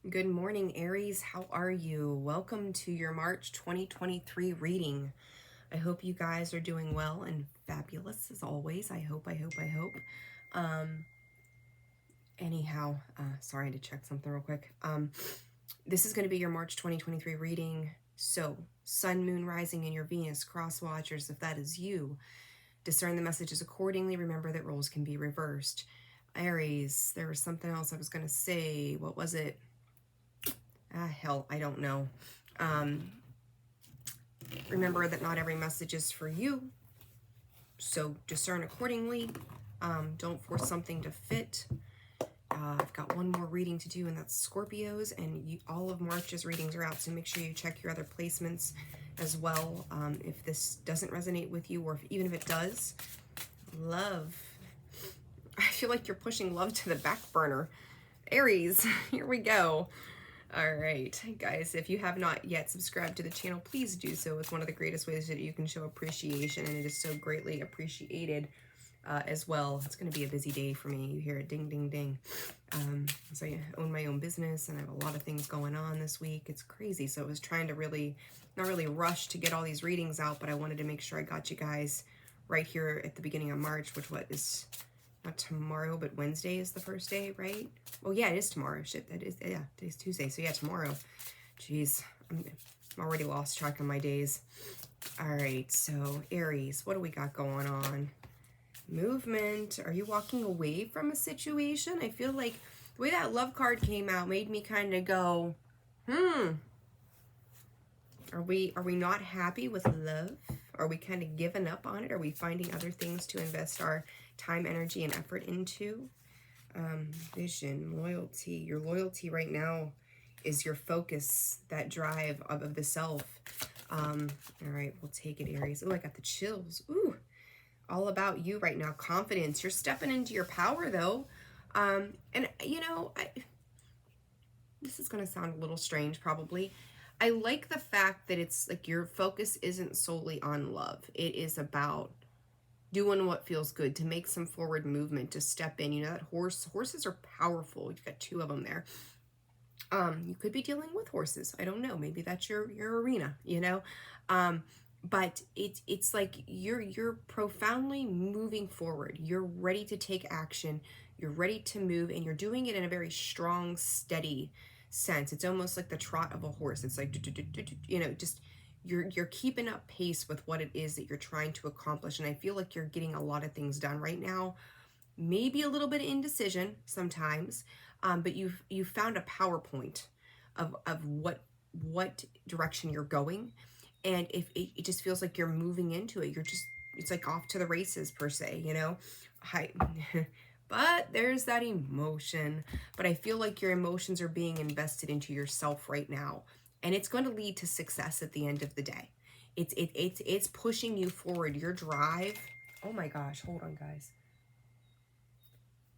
Good morning, Aries. How are you? Welcome to your March 2023 reading. I hope you guys are doing well and fabulous as always. I hope. Um, Sorry, I had to check something real quick. This is going to be your March 2023 reading. So, Sun, Moon, Rising, and your Venus cross watchers, if that is you, discern the messages accordingly. Remember that roles can be reversed. Aries, there was something else I was going to say. What was it? Hell, I don't know. Remember that not every message is for you, so discern accordingly. Don't force something to fit. I've got one more reading to do, and that's Scorpios, and all of March's readings are out, so make sure you check your other placements as well. If this doesn't resonate with you, or even if it does, love. I feel like you're pushing love to the back burner. Aries, here we go. All right, guys, if you have not yet subscribed to the channel, please do so. It's one of the greatest ways that you can show appreciation, and it is so greatly appreciated as well. It's going to be a busy day for me. You hear it ding, ding, ding. So I own my own business, and I have a lot of things going on this week. It's crazy. So I was trying to not really rush to get all these readings out, but I wanted to make sure I got you guys right here at the beginning of March, which is not tomorrow, but Wednesday is the first day, right? Oh yeah, it is tomorrow. Shit, that is, yeah, today's Tuesday. So yeah, tomorrow. Jeez, I'm already lost track of my days. All right, so Aries, what do we got going on? Movement. Are you walking away from a situation? I feel like the way that love card came out made me kind of go, Are we not happy with love? Are we kind of giving up on it? Are we finding other things to invest our time, energy, and effort into? Vision, loyalty. Your loyalty right now is your focus, that drive of the self. All right, we'll take it, Aries. Oh, I got the chills. Ooh, all about you right now. Confidence. You're stepping into your power, though. And, you know, this is going to sound a little strange, probably. I like the fact that it's like your focus isn't solely on love. It is about doing what feels good, to make some forward movement, to step in. You know, that horses are powerful. You've got two of them there. You could be dealing with horses. I don't know. Maybe that's your arena, you know? But it's like you're profoundly moving forward. You're ready to take action. You're ready to move, and you're doing it in a very strong, steady sense. It's almost like the trot of a horse. It's like, you know, just you're keeping up pace with what it is that you're trying to accomplish. And I feel like you're getting a lot of things done right now. Maybe a little bit of indecision sometimes, but you've found a PowerPoint of what direction you're going. And if it just feels like you're moving into it, it's like off to the races per se, you know? But there's that emotion. But I feel like your emotions are being invested into yourself right now. And it's going to lead to success at the end of the day. It's pushing you forward. Your drive. Oh my gosh. Hold on, guys.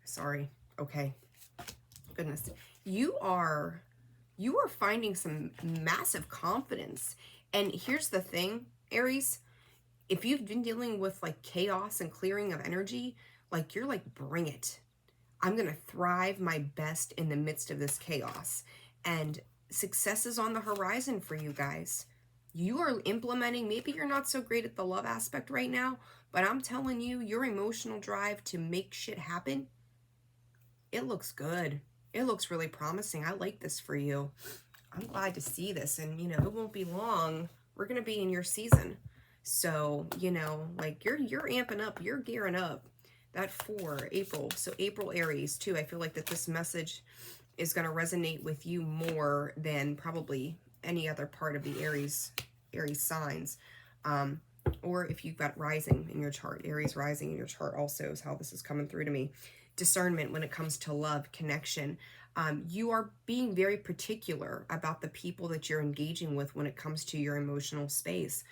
Sorry. Okay. Goodness. You are finding some massive confidence. And here's the thing, Aries. If you've been dealing with like chaos and clearing of energy, like you're like, bring it. I'm going to thrive my best in the midst of this chaos. And success is on the horizon for you guys. You are implementing, maybe you're not so great at the love aspect right now, but I'm telling you, your emotional drive to make shit happen, it looks good. It looks really promising. I like this for you. I'm glad to see this. And, you know, it won't be long. We're going to be in your season. So, you know, like you're amping up. You're gearing up. That 4, April. So April, Aries, too. I feel like that this message is going to resonate with you more than probably any other part of the Aries signs. Or if you've got rising in your chart, Aries rising in your chart also is how this is coming through to me. Discernment when it comes to love, connection. You are being very particular about the people that you're engaging with when it comes to your emotional space.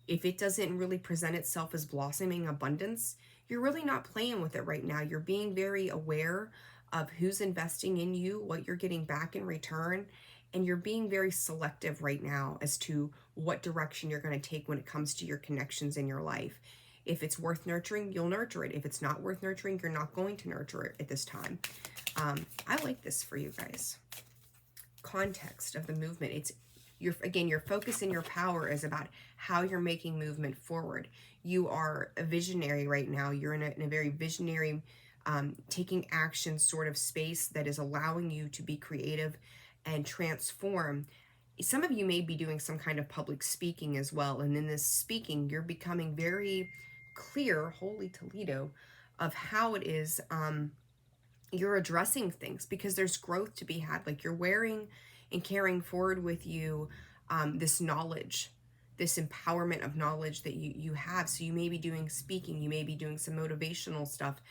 If it doesn't really present itself as blossoming abundance, you're really not playing with it right now. You're being very aware of who's investing in you, what you're getting back in return, and you're being very selective right now as to what direction you're going to take when it comes to your connections in your life. If it's worth nurturing, you'll nurture it. If it's not worth nurturing, you're not going to nurture it at this time. I like this for you guys. context of the movement. It's your focus and your power is about how you're making movement forward. You are a visionary right now. You're in a very visionary, taking action sort of space that is allowing you to be creative and transform. Some of you may be doing some kind of public speaking as well. And in this speaking, you're becoming very clear, holy Toledo, of how it is you're addressing things, because there's growth to be had. Like, you're wearing and carrying forward with you this knowledge, this empowerment of knowledge that you have. So you may be doing speaking, you may be doing some motivational stuff.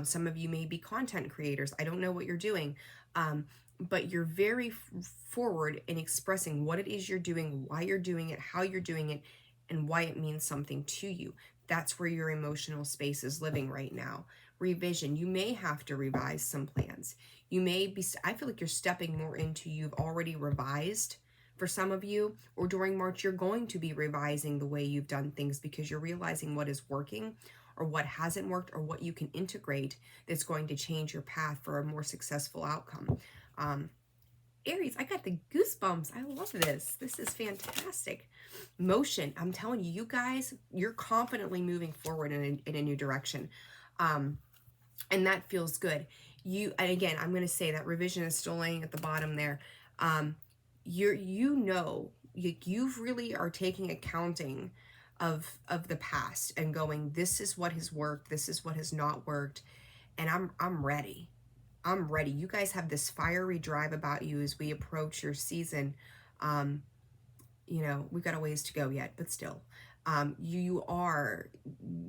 Some of you may be content creators. I don't know what you're doing, but you're very forward in expressing what it is you're doing, why you're doing it, how you're doing it, and why it means something to you. That's where your emotional space is living right now. Revision. You may have to revise some plans. You may be, I feel like you're stepping more into, you've already revised for some of you, or during March, you're going to be revising the way you've done things, because you're realizing what is working or what hasn't worked, or what you can integrate that's going to change your path for a more successful outcome. Aries, I got the goosebumps. I love this. This is fantastic. Motion. I'm telling you, you guys, you're confidently moving forward in a new direction. And that feels good. And again, I'm going to say that revision is still laying at the bottom there. You really are taking accounting of the past and going, this is what has worked, this is what has not worked, and I'm ready. I'm ready. You guys have this fiery drive about you as we approach your season. We've got a ways to go yet, but still, you are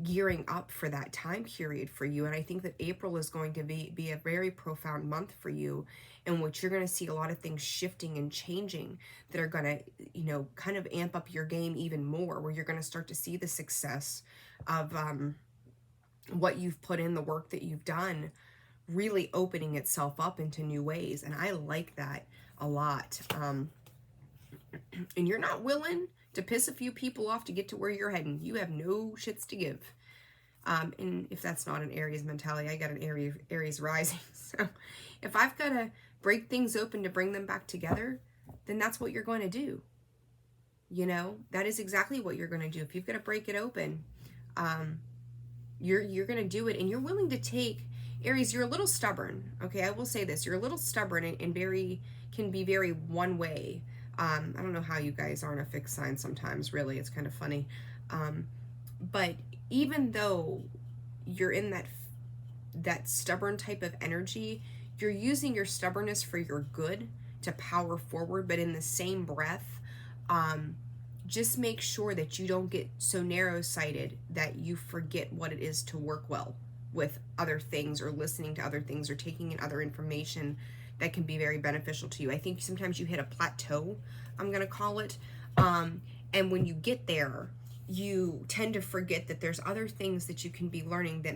gearing up for that time period for you. And I think that April is going to be a very profound month for you, in which you're going to see a lot of things shifting and changing that are going to, kind of amp up your game even more, where you're going to start to see the success of what you've put in, the work that you've done, really opening itself up into new ways. And I like that a lot. And you're not willing to piss a few people off to get to where you're heading. You have no shits to give. And if that's not an Aries mentality, I got an Aries rising. So if I've got to break things open to bring them back together, then that's what you're going to do. That is exactly what you're going to do. If you've got to break it open, you're going to do it. And you're willing to take, Aries, you're a little stubborn. Okay, I will say this. You're a little stubborn and can be very one way. I don't know how you guys aren't a fixed sign sometimes, really. It's kind of funny. But even though you're in that stubborn type of energy, you're using your stubbornness for your good to power forward. But in the same breath, just make sure that you don't get so narrow-sighted that you forget what it is to work well with other things, or listening to other things, or taking in other information that can be very beneficial to you. I think sometimes you hit a plateau, I'm going to call it. And when you get there, you tend to forget that there's other things that you can be learning that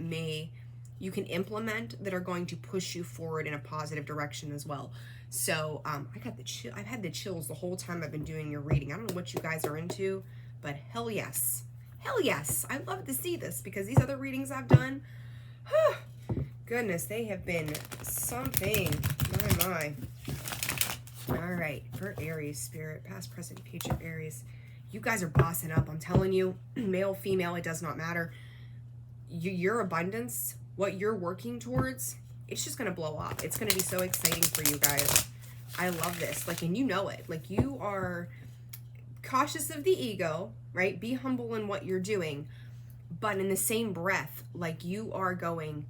you can implement that are going to push you forward in a positive direction as well. So I got the chill. I've had the chills the whole time I've been doing your reading. I don't know what you guys are into, but hell yes. Hell yes. I love to see this, because these other readings I've done, goodness, they have been something. My. All right, for Aries, Spirit, past, present, future Aries. You guys are bossing up. I'm telling you, male, female, it does not matter. Your abundance, what you're working towards, it's just going to blow up. It's going to be so exciting for you guys. I love this. And you know it. You are cautious of the ego, right? Be humble in what you're doing. But in the same breath, you are going,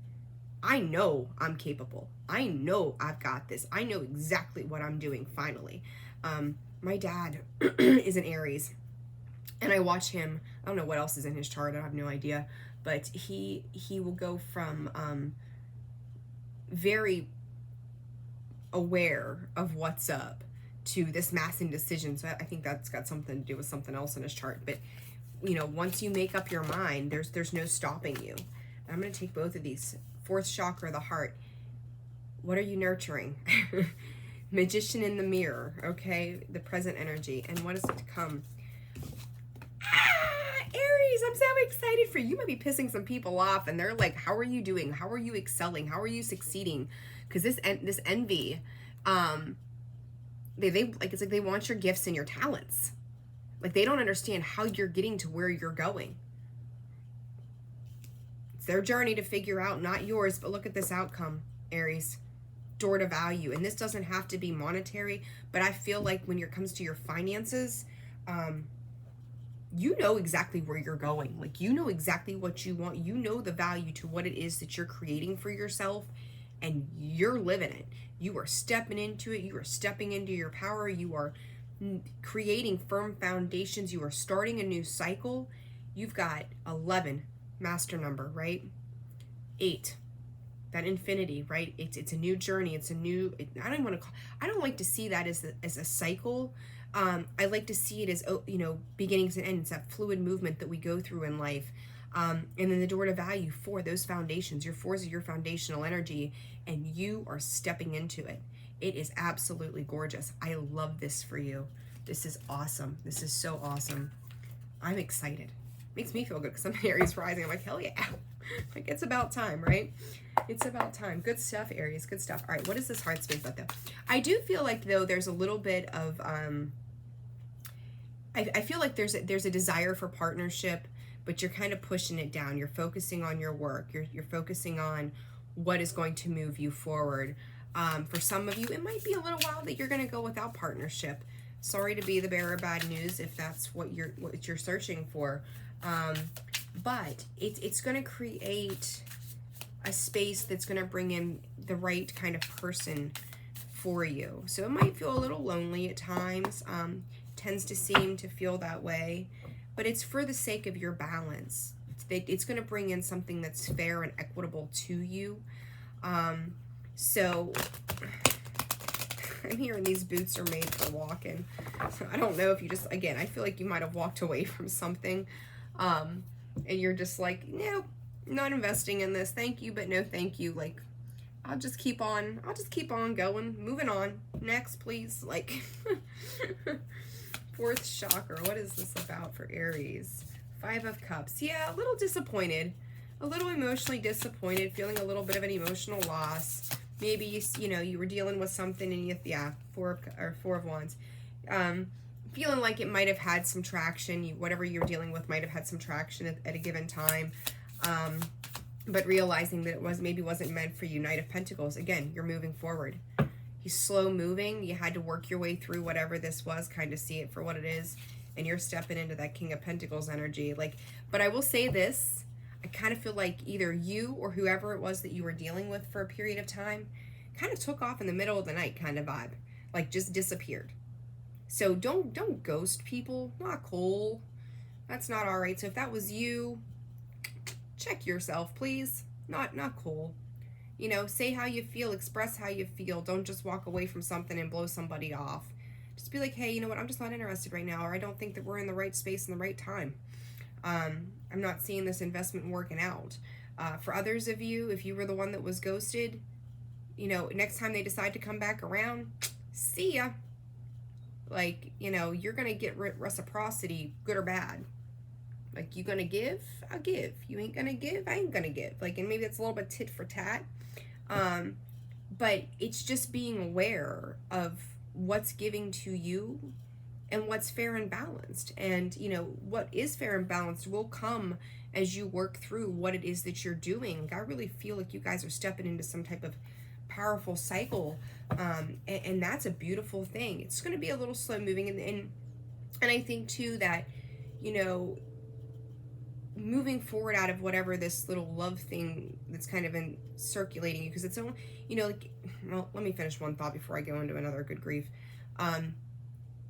I know I'm capable. I know I've got this. I know exactly what I'm doing finally. My dad is an Aries, and I watch him. I don't know what else is in his chart. I have no idea. But he will go from very aware of what's up to this mass indecision. So I think that's got something to do with something else in his chart. But, once you make up your mind, there's no stopping you. I'm going to take both of these. Fourth chakra, the heart. What are you nurturing? Magician in the mirror, okay? The present energy. And what is it to come? Aries, I'm so excited for you. You might be pissing some people off, and they're like, how are you doing? How are you excelling? How are you succeeding? Because this envy, like, it's like they want your gifts and your talents. Like, they don't understand how you're getting to where you're going. It's their journey to figure out, not yours. But look at this outcome, Aries. Door to value. And this doesn't have to be monetary, but I feel like when it comes to your finances, you know exactly where you're going. Like, you know exactly what you want. You know the value to what it is that you're creating for yourself, and you're living it. You are stepping into it. You are stepping into your power. You are creating firm foundations. You are starting a new cycle. You've got 11, master number, right? 8, that infinity, right? It's a new journey. It's a new, I don't like to see that as a cycle. I like to see it as, you know, beginnings and ends, that fluid movement that we go through in life. And then the door to value, 4, those foundations. Your 4s are your foundational energy, and you are stepping into it. It is absolutely gorgeous. I love this for you. This is awesome. This is so awesome. I'm excited. Makes me feel good because I'm Aries rising. I'm like, hell yeah. Like, it's about time, right? It's about time. Good stuff, Aries. Good stuff. All right, what is this heart space about, though? I do feel like, though, there's a little bit of, I feel like there's a desire for partnership, but you're kind of pushing it down. You're focusing on your work. You're focusing on what is going to move you forward. For some of you, it might be a little while that you're going to go without partnership. Sorry to be the bearer of bad news if that's what you're searching for. But it's going to create a space that's going to bring in the right kind of person for you. So it might feel a little lonely at times. Tends to seem to feel that way, but it's for the sake of your balance. It's going to bring in something that's fair and equitable to you. So I'm hearing these boots are made for walking. So I don't know if you just, again, I feel like you might have walked away from something, and you're just like, no, not investing in this. Thank you, but no thank you. Like, I'll just keep on going, moving on. Next, please. Like, 4th chakra. What is this about for Aries? 5 of Cups. Yeah, a little disappointed, a little emotionally disappointed, feeling a little bit of an emotional loss. Maybe you were dealing with something, and 4 of Wands. Feeling like it might have had some traction. Whatever you're dealing with might have had some traction at a given time. But realizing that it maybe wasn't meant for you. Knight of Pentacles. Again, you're moving forward. He's slow moving. You had to work your way through whatever this was, kind of see it for what it is, and you're stepping into that King of Pentacles energy. Like, but I will say this, I kind of feel like either you or whoever it was that you were dealing with for a period of time kind of took off in the middle of the night kind of vibe, like just disappeared. So don't ghost people. Not cool. That's not all right. So if that was you, check yourself, please. Not cool. You know, say how you feel, express how you feel. Don't just walk away from something and blow somebody off. Just be like, hey, you know what, I'm just not interested right now, or I don't think that we're in the right space and the right time. I'm not seeing this investment working out. For others of you, if you were the one that was ghosted, you know, next time they decide to come back around, see ya. Like, you know, you're going to get reciprocity, good or bad. Like, you going to give? I'll give. You ain't going to give? I ain't going to give. Like, and maybe it's a little bit tit for tat. But it's just being aware of what's giving to you and what's fair and balanced. And, you know, what is fair and balanced will come as you work through what it is that you're doing. I really feel like you guys are stepping into some type of powerful cycle. And that's a beautiful thing. It's going to be a little slow moving. And I think too that, you know, moving forward out of whatever this little love thing that's kind of been circulating you, because it's, you know, like, well, let me finish one thought before I go into another. Good grief.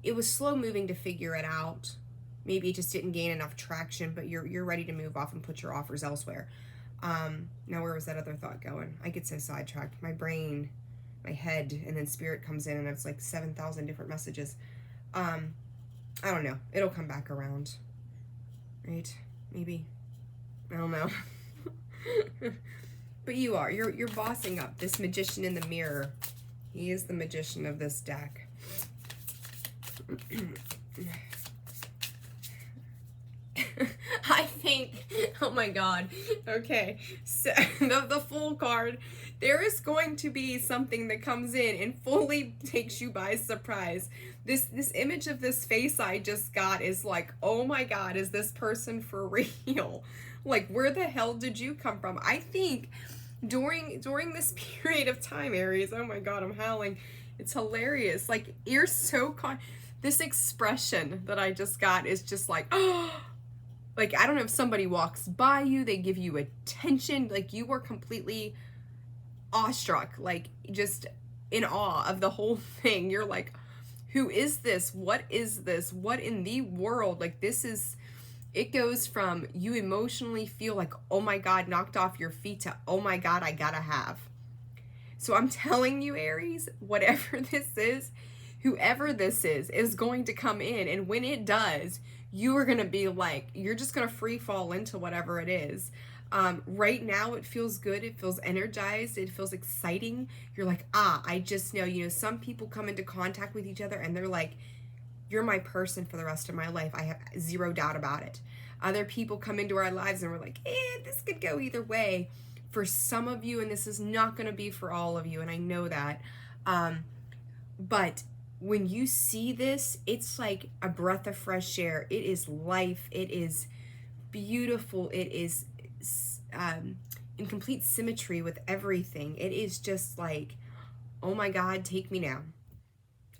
It was slow moving to figure it out. Maybe it just didn't gain enough traction, but you're ready to move off and put your offers elsewhere. Now where was that other thought going? I get so sidetracked. My brain, my head, and then spirit comes in and it's like 7,000 different messages. I don't know. It'll come back around. Right? Maybe. I don't know. But you're bossing up. This magician in the mirror. He is the magician of this deck. I think, oh my God. Okay. So the Fool card There is going to be something that comes in and fully takes you by surprise. This image of this face I just got is like, oh my God, is this person for real? Like, where the hell did you come from? I think during this period of time, Aries, oh my God, I'm howling. It's hilarious. Like, you're so this expression that I just got is just like, oh, like, I don't know, if somebody walks by you, they give you attention, like you were completely awestruck, like just in awe of the whole thing. You're like, who is this? What is this? What in the world? Like, this is, it goes from you emotionally feel like, oh my God, knocked off your feet, to, oh my God, I gotta have. So I'm telling you, Aries, whatever this is, whoever this is going to come in. And when it does, you are going to be like, you're just going to free fall into whatever it is. Right now, it feels good. It feels energized. It feels exciting. You're like, I just know, some people come into contact with each other and they're like, you're my person for the rest of my life. I have zero doubt about it. Other people come into our lives and we're like, this could go either way. For some of you, and this is not going to be for all of you, and I know that, but when you see this, it's like a breath of fresh air. It is life. It is beautiful. It is in complete symmetry with everything. It is just like, oh my God, take me now.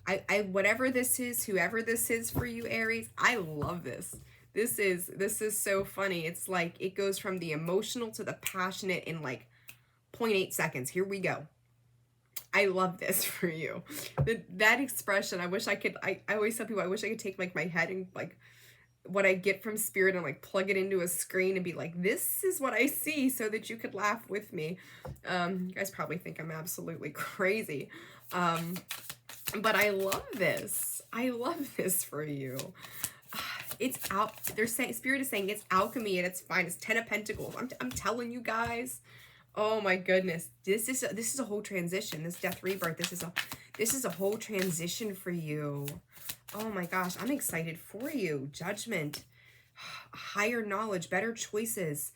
I whatever this is, whoever this is for you, Aries, I love this. This is so funny. It's like it goes from the emotional to the passionate in like 0.8 seconds. Here we go. I love this for you. That expression, I wish I could, I always tell people, I wish I could take like my head and like what I get from spirit and like plug it into a screen and be like, this is what I see, so that you could laugh with me. You guys probably think I'm absolutely crazy. But I love this. I love this for you. It's out. They're saying, spirit is saying it's alchemy at its finest. 10 of Pentacles. I'm telling you guys. Oh my goodness. This is a whole transition. This death rebirth. This is a whole transition for you. Oh my gosh. I'm excited for you. Judgment. Higher knowledge. Better choices.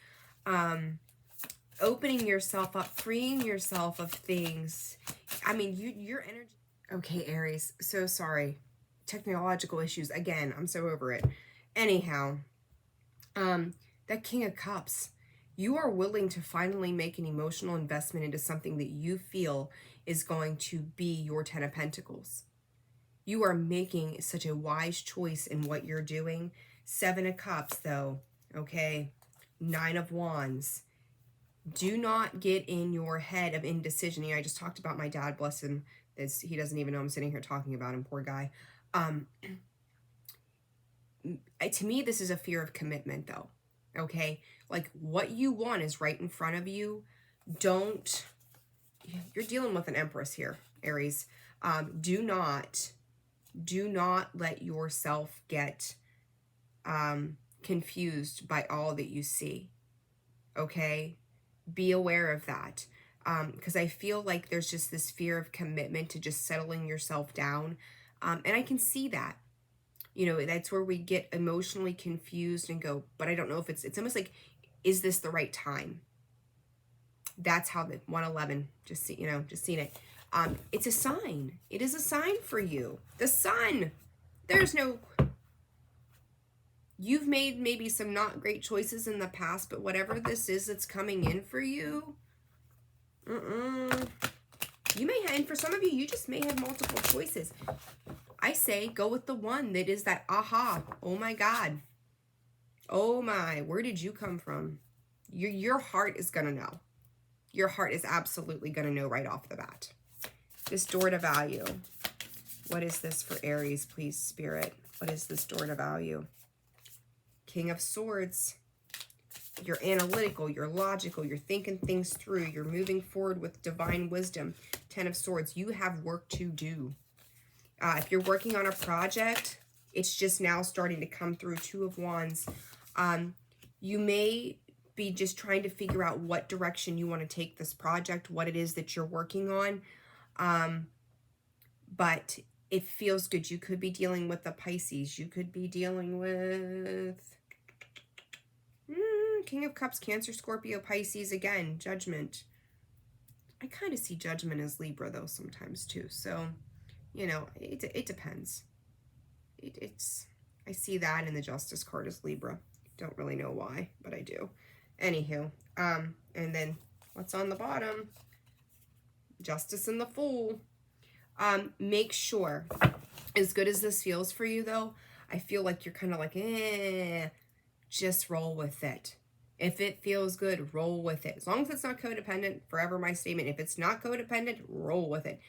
Opening yourself up. Freeing yourself of things. I mean, your energy. Okay, Aries. So sorry. Technological issues. Again, I'm so over it. Anyhow, that King of Cups, you are willing to finally make an emotional investment into something that you feel is going to be your 10 of Pentacles. You are making such a wise choice in what you're doing. 7 of Cups, though, okay? 9 of Wands. Do not get in your head of indecision. I just talked about my dad, bless him. He doesn't even know I'm sitting here talking about him, poor guy. To me, this is a fear of commitment, though. Okay, like what you want is right in front of you. You're dealing with an Empress here, Aries. Do not let yourself get confused by all that you see. Okay, be aware of that. Because I feel like there's just this fear of commitment to just settling yourself down. And I can see that. That's where we get emotionally confused and go, but I don't know if it's almost like, is this the right time? That's how the 111, just seen it. It's a sign. It is a sign for you. The sun. You've made maybe some not great choices in the past, but whatever this is that's coming in for you, you may have, and for some of you, you just may have multiple choices. I say go with the one that is that aha. Oh my God. Oh my, where did you come from? Your heart is going to know. Your heart is absolutely going to know right off the bat. This door to value. What is this for Aries, please, Spirit? What is this door to value? King of Swords. You're analytical, you're logical, you're thinking things through, you're moving forward with divine wisdom. 10 of Swords. You have work to do. If you're working on a project, it's just now starting to come through. 2 of Wands. You may be just trying to figure out what direction you want to take this project, what it is that you're working on. But it feels good. You could be dealing with the Pisces. You could be dealing with King of Cups, Cancer, Scorpio, Pisces. Again, Judgment. I kind of see Judgment as Libra though sometimes too. So, you know, it depends. I see that in the Justice card as Libra. Don't really know why, but I do. Anywho, and then what's on the bottom? Justice and the Fool. Make sure, as good as this feels for you though, I feel like you're kind of like, just roll with it. If it feels good, roll with it. As long as it's not codependent, forever my statement. If it's not codependent, roll with it.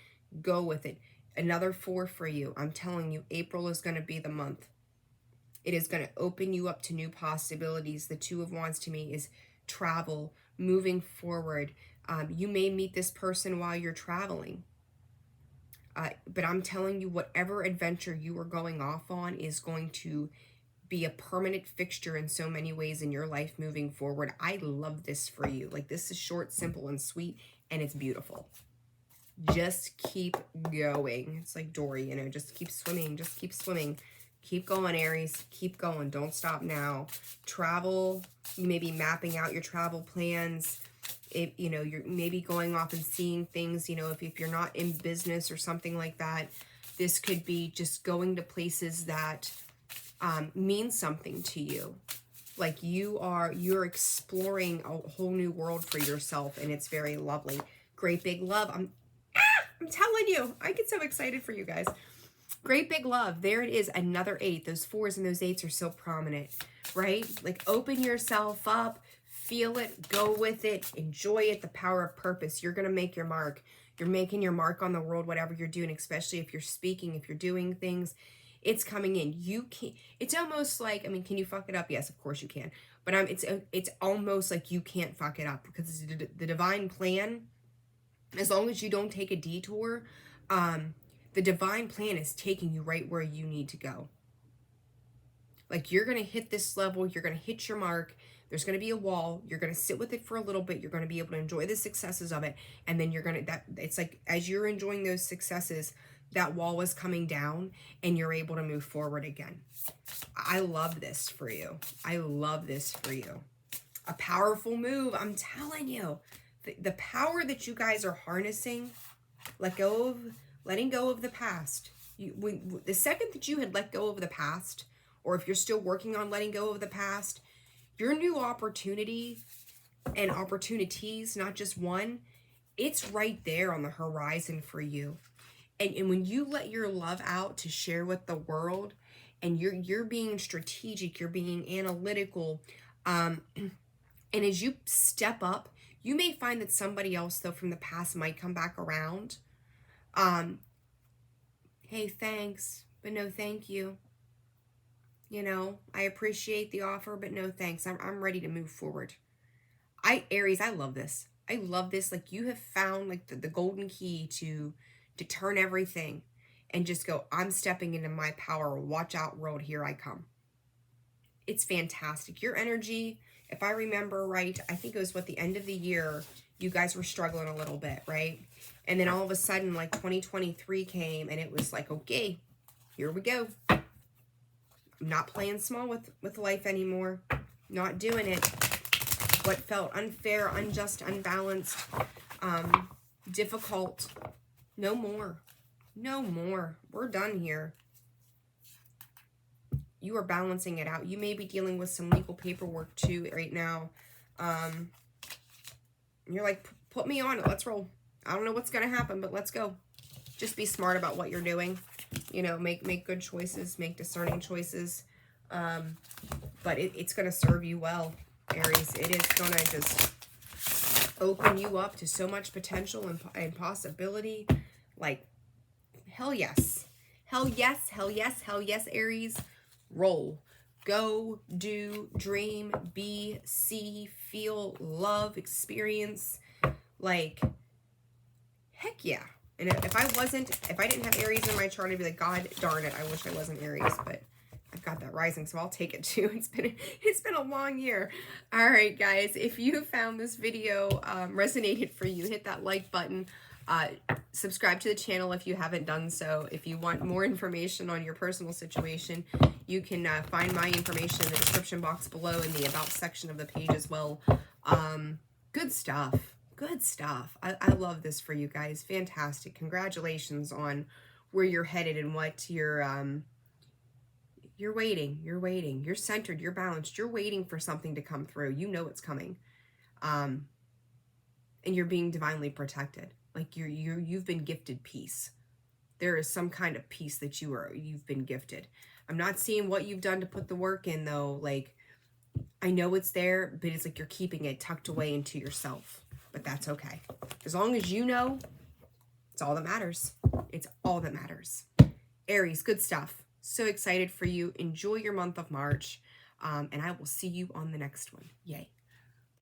Go with it. Another 4 for you. I'm telling you, April is going to be the month. It is going to open you up to new possibilities. The 2 of Wands to me is travel, moving forward. You may meet this person while you're traveling. But I'm telling you, whatever adventure you are going off on is going to be a permanent fixture in so many ways in your life moving forward. I love this for you. Like, this is short, simple, and sweet, and it's beautiful. Just keep going. It's like Dory, you know, just keep swimming, just keep swimming. Keep going, Aries. Keep going. Don't stop now. Travel. You may be mapping out your travel plans. If, you know, you're maybe going off and seeing things, you know, if you're not in business or something like that, this could be just going to places that mean something to you. Like you're exploring a whole new world for yourself, and it's very lovely. Great big love. I'm telling you, I get so excited for you guys. Great big love. There it is, another 8. Those 4s and those 8s are so prominent, right? Like, open yourself up, feel it, go with it, enjoy it, the power of purpose. You're going to make your mark. You're making your mark on the world, whatever you're doing, especially if you're speaking, if you're doing things. It's coming in. You can't, it's almost like, I mean, can you fuck it up? Yes, of course you can. But it's almost like you can't fuck it up, because the divine plan, as long as you don't take a detour, the divine plan is taking you right where you need to go. Like, you're going to hit this level. You're going to hit your mark. There's going to be a wall. You're going to sit with it for a little bit. You're going to be able to enjoy the successes of it. And then you're going to, it's like, as you're enjoying those successes, that wall is coming down and you're able to move forward again. I love this for you. I love this for you. A powerful move. I'm telling you, the power that you guys are harnessing, letting go of the past. The second that you had let go of the past, or if you're still working on letting go of the past, your new opportunity and opportunities, not just one, it's right there on the horizon for you. And when you let your love out to share with the world, and you're being strategic, you're being analytical, and as you step up, you may find that somebody else, though, from the past might come back around. Hey, thanks, but no thank you. You know, I appreciate the offer, but no thanks. I'm ready to move forward. Aries, I love this. I love this. Like, you have found like the golden key to turn everything and just go, I'm stepping into my power. Watch out, world, here I come. It's fantastic. Your energy, if I remember right, I think it was the end of the year, you guys were struggling a little bit, right? And then all of a sudden, like, 2023 came, and it was like, okay, here we go. I'm not playing small with life anymore. Not doing it. What felt unfair, unjust, unbalanced, difficult, no more. No more. We're done here. You are balancing it out. You may be dealing with some legal paperwork too right now. You're like, put me on it. Let's roll. I don't know what's going to happen, but let's go. Just be smart about what you're doing. You know, make good choices, make discerning choices. But it's going to serve you well, Aries. It is going to just open you up to so much potential and possibility. Like, hell yes. Hell yes, hell yes, hell yes, Aries. Roll. Go, do, dream, be, see, feel, love, experience. Like, heck yeah. And if I didn't have Aries in my chart, I'd be like, God darn it, I wish I wasn't Aries, but I've got that rising, so I'll take it too. It's been a long year. All right, guys, if you found this video resonated for you, hit that like button. Subscribe to the channel if you haven't done so. If you want more information on your personal situation, you can find my information in the description box below in the About section of the page as well. Good stuff. Good stuff. I love this for you guys. Fantastic. Congratulations on where you're headed and what you're waiting. You're waiting. You're centered. You're balanced. You're waiting for something to come through. You know it's coming. And you're being divinely protected. Like you've been gifted peace. There is some kind of peace that you've been gifted. I'm not seeing what you've done to put the work in though. Like, I know it's there, but it's like you're keeping it tucked away into yourself. But that's okay. As long as you know, it's all that matters. It's all that matters. Aries, good stuff. So excited for you. Enjoy your month of March. And I will see you on the next one. Yay.